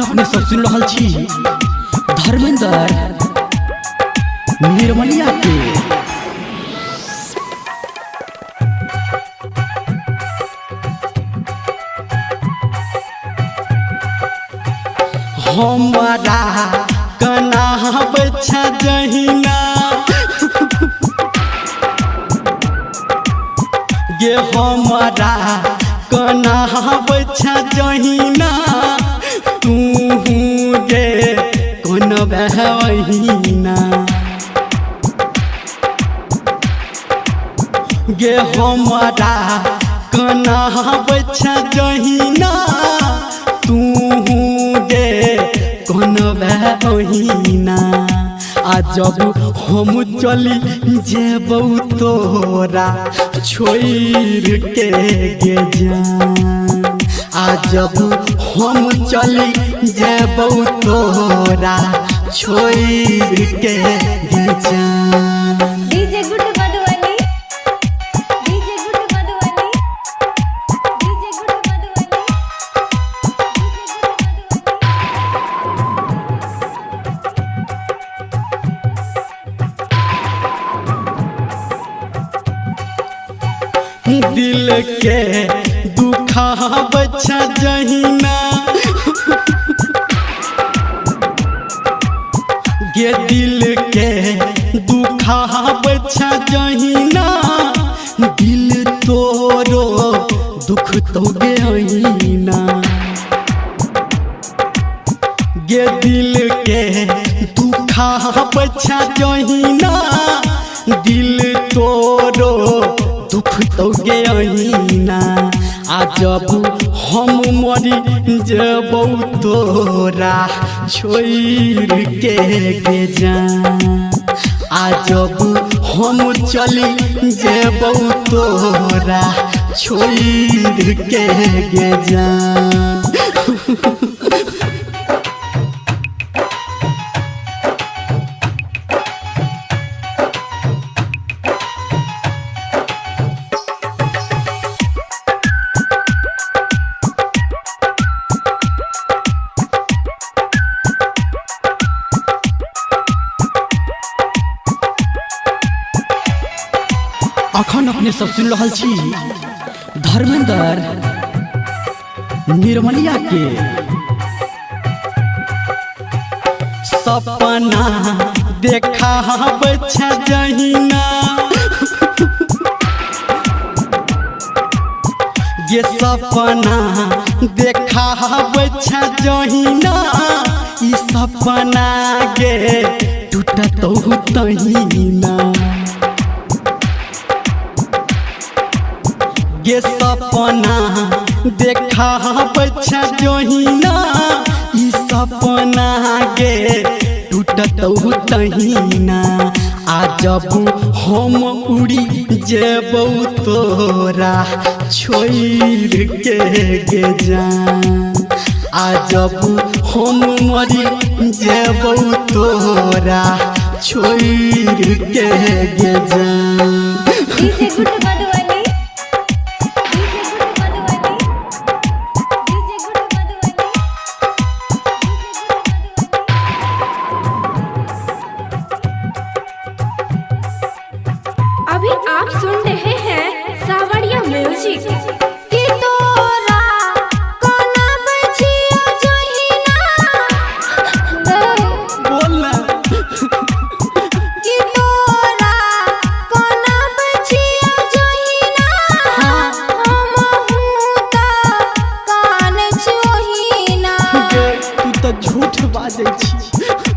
अपने सब सुन रहा छी धर्मेंद्र निर्मलिया के। हमारा कना बच्चा जहिना गे हमारा कना बच्चा जहिना तू गे कौन बहना गे हमारा कना बच्चा जहिना तू गे कौन बहना आ जब हम चली जेबौ तोरा छोड़ के गे जान आ जब हम चली जेबौ तोरा छोड़ के गे जान। DJ good Madhubani DJ good Madhubani DJ good Madhubani. दिल के दुखा बच्चा जहिना गे दिल के दुखा बच्चा जहिना दिल तोरो दुख तो गहिना गे दिल के दुखा बच्चा जहिना दिल तोरो दुख तो गहिना आ जब हम मरी जेबौ तोरा छोड़ के गे जान आ जब हम चली जेबौ तोरा छोड़ के गे जान। अखन अपने सब सुन रहा छी धर्मेंद्र निर्मलिया के। सपना देखा बच्चा जहिना ये सपना देखा बच्चा जहिना ई सपना गे टूटत तहिना ये सपना देखा बच्चा जहिना ई सपना गे टूटत तहिना आ जब हम उड़ी जेबौ तोरा छोड़ के गे जान आ जब हम मरी जेबौ तोरा छोड़ के गे जान। DJ good Madhubani DJ good Madhubani DJ good Madhubani. अभी आप सुन रहे हैं सावरिया म्यूजिक। कि तोरा कोना बचिया जहिना बोलना कि तोरा कोना बचिया जहिना हम हुता कान छोहिना तू तो झूठ बाजै छी।